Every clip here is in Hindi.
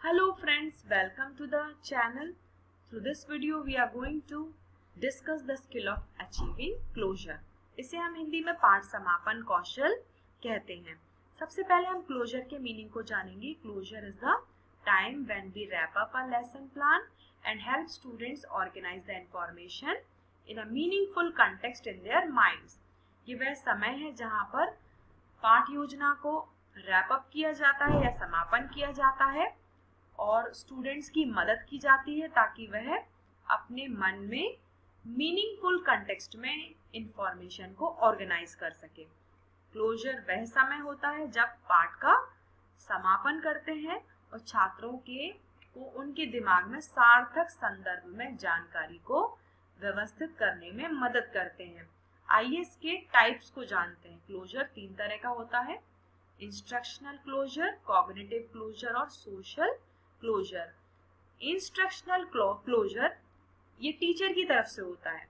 Hello friends, welcome to the channel. Through this video we are going to discuss the skill of achieving closure. इसे हम हिंदी में पाठ समापन कौशल कहते हैं। सबसे पहले हम क्लोजर के मीनिंग को जानेंगे। Closure is the time when we wrap up a lesson plan and help students organise the information in a meaningful context in their minds. ये वह समय है जहाँ पर पाठ योजना को रैप अप किया जाता है या समापन किया जाता है और स्टूडेंट्स की मदद की जाती है ताकि वह अपने मन में मीनिंगफुल कंटेक्स्ट में इंफॉर्मेशन को ऑर्गेनाइज कर सके। क्लोजर वह समय होता है जब पाठ का समापन करते हैं और छात्रों को उनके दिमाग में सार्थक संदर्भ में जानकारी को व्यवस्थित करने में मदद करते हैं। आइए इसके टाइप्स को जानते हैं। क्लोजर 3 तरह का होता है: इंस्ट्रक्शनल क्लोजर, कॉग्निटिव क्लोजर और सोशल क्लोजर। इंस्ट्रक्शनल क्लोजर ये टीचर की तरफ से होता है।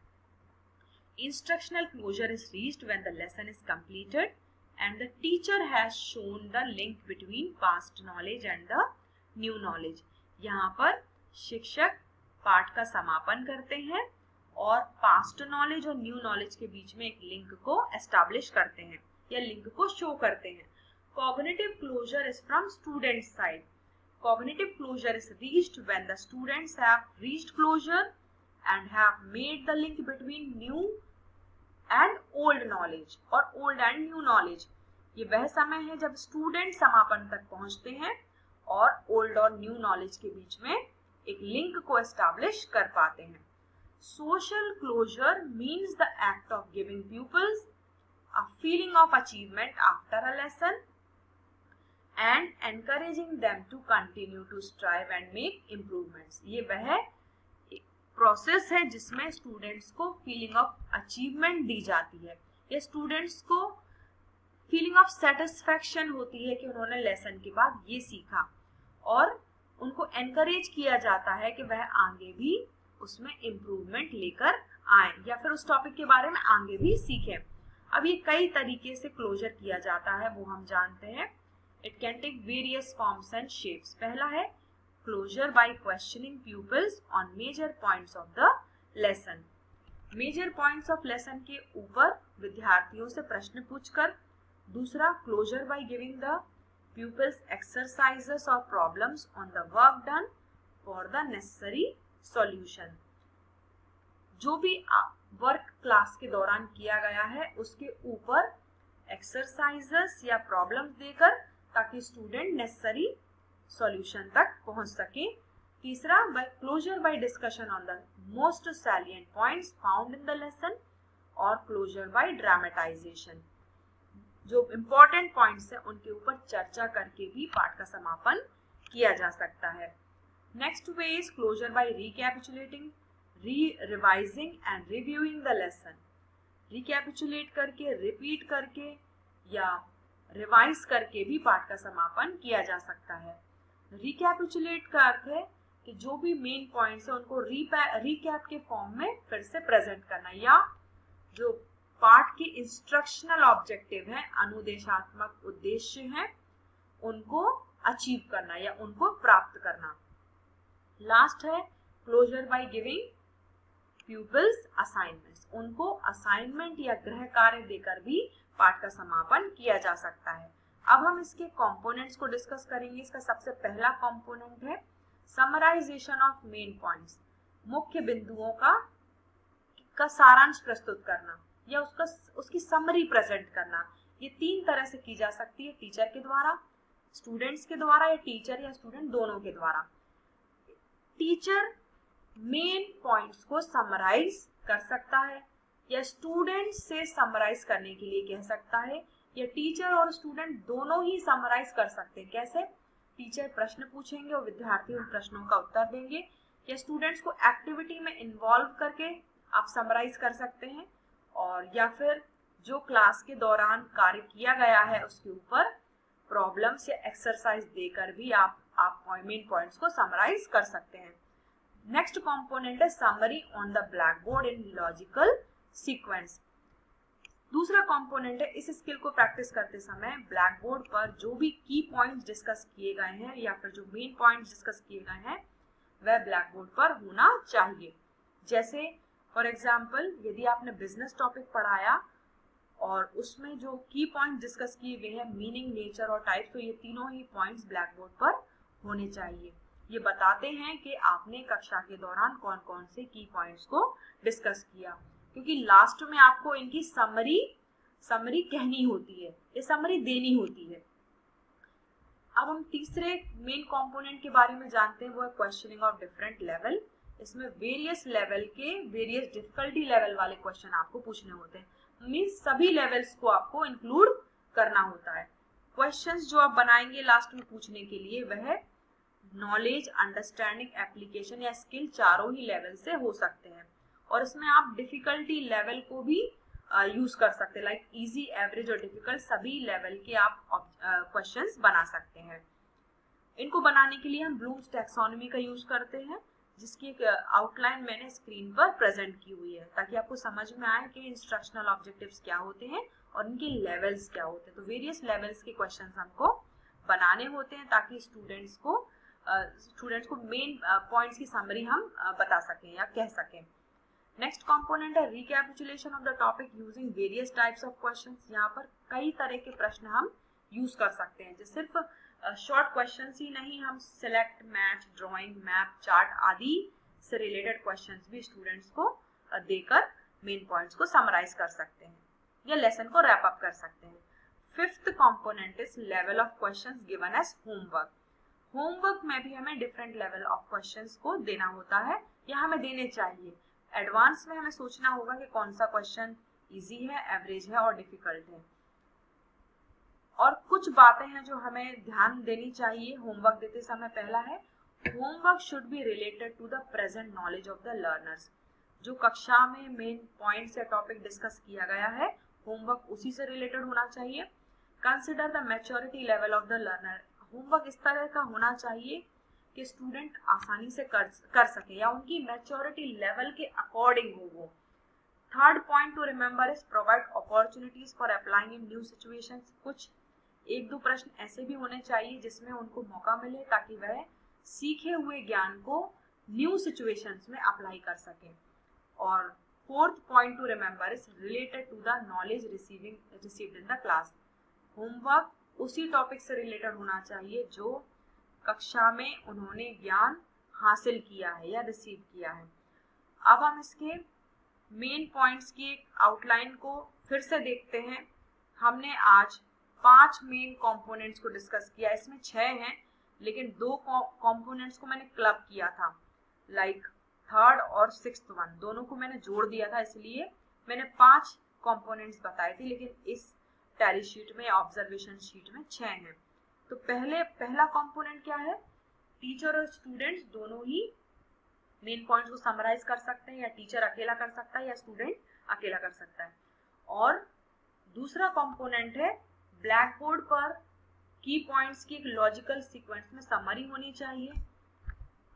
Instructional closure is reached when the lesson is completed and the teacher has shown the link between past knowledge and the new knowledge. यहाँ पर शिक्षक पाठ का समापन करते हैं और पास्ट नॉलेज और न्यू नॉलेज के बीच में एक लिंक को एस्टैब्लिश करते हैं या लिंक को शो करते हैं। Cognitive closure is from student side. Cognitive closure is reached when the students have reached closure and have made the link between new and old knowledge और old and new knowledge। ये वह समय है जब स्टूडेंट समापन तक पहुंचते हैं और old और new knowledge के बीच में एक लिंक को एस्टैब्लिश कर पाते हैं। Social closure means the act of giving pupils a feeling of achievement after a lesson and encouraging them to continue to strive and make improvements। ये वह प्रोसेस है जिसमें स्टूडेंट्स को फीलिंग ऑफ अचीवमेंट दी जाती है या स्टूडेंट्स को फीलिंग ऑफ सेटिस्फैक्शन होती है कि उन्होंने लेसन के बाद ये सीखा और उनको एनकरेज किया जाता है कि वह आगे भी उसमें इम्प्रूवमेंट लेकर आए या फिर उस टॉपिक के बारे में आगे भी सीखें। अब ये कई तरीके से क्लोजर किया जाता है, वो हम जानते हैं। It can take various forms and shapes। पहला है closure by questioning pupils on major points of the lesson। Major points of lesson के ऊपर विद्यार्थियों से प्रश्न पूछकर। दूसरा closure by giving the pupils exercises or problems on the work done for the necessary solution। जो भी वर्क क्लास के दौरान किया गया है उसके ऊपर एक्सरसाइजेस या प्रॉब्लम्स देकर ताकि स्टूडेंट नेसेसरी सॉल्यूशन तक पहुंच सके। तीसरा closure by discussion on the most salient points found in the lesson और क्लोजर बाय ड्रामेटाइजेशन। जो इम्पोर्टेंट पॉइंट्स हैं उनके ऊपर चर्चा करके भी पाठ का समापन किया जा सकता है। Next way is closure by recapitulating, revising and reviewing the lesson. Recapitulate करके, रिपीट करके या रिवाइज करके भी पाठ का समापन किया जा सकता है। रिकैपिचुलेट का अर्थ है कि जो भी मेन पॉइंट्स है उनको रिकैप के फॉर्म में फिर से प्रेजेंट करना या जो पाठ के इंस्ट्रक्शनल ऑब्जेक्टिव हैं, अनुदेशात्मक उद्देश्य हैं, उनको अचीव करना या उनको प्राप्त करना। लास्ट है closure by giving pupils assignments. उनको असाइनमेंट या गृह कार्य देकर भी पाठ का समापन किया जा सकता है। अब हम इसके कंपोनेंट्स को डिस्कस करेंगे। इसका सबसे पहला कंपोनेंट है समराइजेशन ऑफ मेन पॉइंट्स। मुख्य बिंदुओं का सारांश प्रस्तुत करना या उसकी समरी प्रेजेंट करना। ये 3 तरह से की जा सकती है, टीचर के द्वारा, स्टूडेंट्स के द्वारा या टीचर या स्टूडेंट दोनों के द्वारा। टीचर मेन पॉइंट्स को समराइज कर सकता है या स्टूडेंट से समराइज करने के लिए कह सकता है या टीचर और स्टूडेंट दोनों ही समराइज कर सकते हैं। कैसे? टीचर प्रश्न पूछेंगे और विद्यार्थी उन प्रश्नों का उत्तर देंगे या स्टूडेंट्स को एक्टिविटी में इन्वॉल्व करके आप समराइज कर सकते हैं और या फिर जो क्लास के दौरान कार्य किया गया है उसके ऊपर प्रॉब्लम्स या एक्सरसाइज देकर भी आप मेन पॉइंट्स को समराइज कर सकते हैं। नेक्स्ट कंपोनेंट है summary on the black board in logical sequence. दूसरा कंपोनेंट है, इस स्किल को प्रैक्टिस करते समय ब्लैक बोर्ड पर जो भी की पॉइंट्स डिस्कस किए गए हैं या फिर जो मेन पॉइंट्स डिस्कस किए गए हैं वह ब्लैक बोर्ड पर होना चाहिए। जैसे फॉर एग्जाम्पल यदि आपने बिजनेस टॉपिक पढ़ाया और उसमें जो की पॉइंट्स डिस्कस किए हुए हैं मीनिंग, नेचर और टाइप, तो ये तीनों ही पॉइंट्स ब्लैक बोर्ड पर होने चाहिए। ये बताते हैं कि आपने कक्षा के दौरान कौन कौन से की पॉइंट्स को डिस्कस किया, क्योंकि लास्ट में आपको इनकी समरी कहनी होती है, ये समरी देनी होती है। अब हम तीसरे मेन कंपोनेंट के बारे में जानते हैं, वो है क्वेश्चनिंग ऑफ डिफरेंट लेवल। इसमें वेरियस लेवल के वेरियस डिफिकल्टी लेवल वाले क्वेश्चन आपको पूछने होते हैं, मीन्स सभी लेवल्स को आपको इंक्लूड करना होता है। क्वेश्चंस जो आप बनाएंगे लास्ट में पूछने के लिए वह नॉलेज, अंडरस्टैंडिंग, एप्लीकेशन या स्किल चारों ही लेवल से हो सकते हैं, और इसमें आप डिफिकल्टी लेवल को भी यूज कर सकते हैं, लाइक इजी, एवरेज और डिफिकल्ट सभी लेवल के आप क्वेश्चंस बना सकते हैं। इनको बनाने के लिए हम ब्लूम्स टैक्सोनॉमी का यूज करते हैं, जिसकी एक आउटलाइन मैंने स्क्रीन पर प्रेजेंट की हुई है, ताकि आपको समझ में आए कि इंस्ट्रक्शनल ऑब्जेक्टिव्स क्या होते हैं और इनके लेवल्स क्या होते हैं। तो वेरियस लेवल्स के क्वेश्चंस हमको बनाने होते हैं ताकि स्टूडेंट्स को मेन पॉइंट्स की समरी हम बता सकें या कह सकें। नेक्स्ट कंपोनेंट है recapitulation of the topic using various types of questions. यहाँ पर कई तरह के प्रश्न हम यूज कर सकते हैं, जो सिर्फ शॉर्ट क्वेश्चंस ही नहीं, हम select, match, drawing, map, chart आदि से रिलेटेड क्वेश्चंस भी स्टूडेंट्स को देकर मेन पॉइंट्स को समराइज कर सकते हैं या लेसन को रैप अप कर सकते हैं। Fifth component is level of questions given as homework. Homework में भी हमें डिफरेंट लेवल ऑफ क्वेश्चंस को देना होता है या हमें देने चाहिए। एडवांस में हमें सोचना होगा कि कौन सा क्वेश्चन इजी है, एवरेज है और डिफिकल्ट है। और कुछ बातें हैं जो हमें ध्यान देनी चाहिए होमवर्क देते समय। पहला है, homework should be related to the present knowledge of the learners. जो कक्षा में मेन पॉइंट्स या टॉपिक डिस्कस किया गया है, होमवर्क उसी से रिलेटेड होना चाहिए। Consider the maturity level of the learner. Homework इस तरह का होना चाहिए कि स्टूडेंट आसानी से कर सके या उनकी मैच्योरिटी लेवल के अकॉर्डिंग हो वो। Third point to remember is provide opportunities for applying in new situations. कुछ एक दो प्रश्न ऐसे भी होने चाहिए जिसमें उनको मौका मिले ताकि वह सीखे हुए ज्ञान को न्यू सिचुएशंस में अप्लाई कर सके। और fourth point to remember is related to the knowledge received in the class. Homework उसी टॉपिक से रिलेटेड होना चाहिए जो कक्षा में उन्होंने ज्ञान हासिल किया है या रिसीव किया है। अब हम इसके मेन पॉइंट्स की आउटलाइन को फिर से देखते हैं। हमने आज 5 मेन कंपोनेंट्स को डिस्कस किया, इसमें 6 हैं, लेकिन 2 कंपोनेंट्स को मैंने क्लब किया था, लाइक थर्ड और सिक्स्थ वन, दोनों को मैंने जोड़ दिया था, इसलिए मैंने 5 कंपोनेंट्स बताए थे, लेकिन इस टैली शीट में, ऑब्जर्वेशन शीट में 6 हैं। तो पहला कंपोनेंट क्या है, टीचर और स्टूडेंट्स दोनों ही मेन पॉइंट्स को समराइज कर सकते हैं, या टीचर अकेला कर सकता है या स्टूडेंट अकेला कर सकता है। और दूसरा कंपोनेंट है, ब्लैक बोर्ड पर की पॉइंट्स की एक लॉजिकल सीक्वेंस में समरी होनी चाहिए।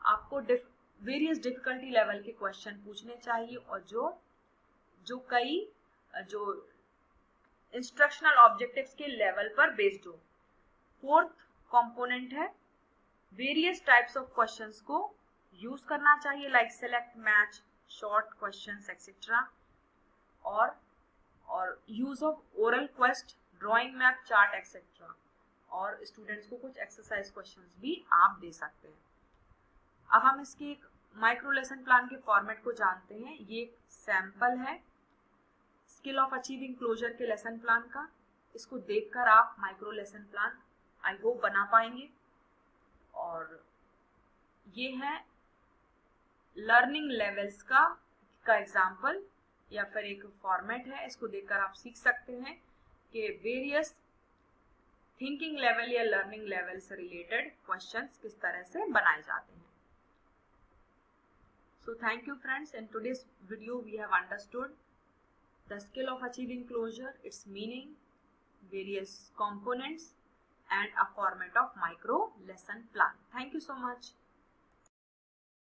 आपको वेरियस डिफिकल्टी लेवल के क्वेश्चन पूछने चाहिए और जो इंस्ट्रक्शनल ऑब्जेक्टिव्स के लेवल पर बेस्ड हो। फोर्थ कंपोनेंट है, वेरियस टाइप्स ऑफ क्वेश्चंस को यूज करना चाहिए, like select, match, short questions etcetera, और use of oral quest, drawing, map, chart etcetera. और स्टूडेंट्स को कुछ एक्सरसाइज क्वेश्चंस भी आप दे सकते हैं। अब हम इसके एक माइक्रो लेसन प्लान के फॉर्मेट को जानते हैं। ये एक सैंपल है स्किल ऑफ अचीविंग क्लोजर के लेसन प्लान का। इसको देखकर आप micro lesson plan I hope बना पाएंगे। और ये है लर्निंग लेवल्स का एग्जाम्पल या फिर एक फॉर्मेट है। इसको देखकर आप सीख सकते हैं कि वेरियस थिंकिंग लेवल या लर्निंग लेवल से रिलेटेड क्वेश्चंस किस तरह से बनाए जाते हैं। So thank you friends. In today's video we have understood the skill of achieving closure, its meaning, various components and a format of micro lesson plan. Thank you so much.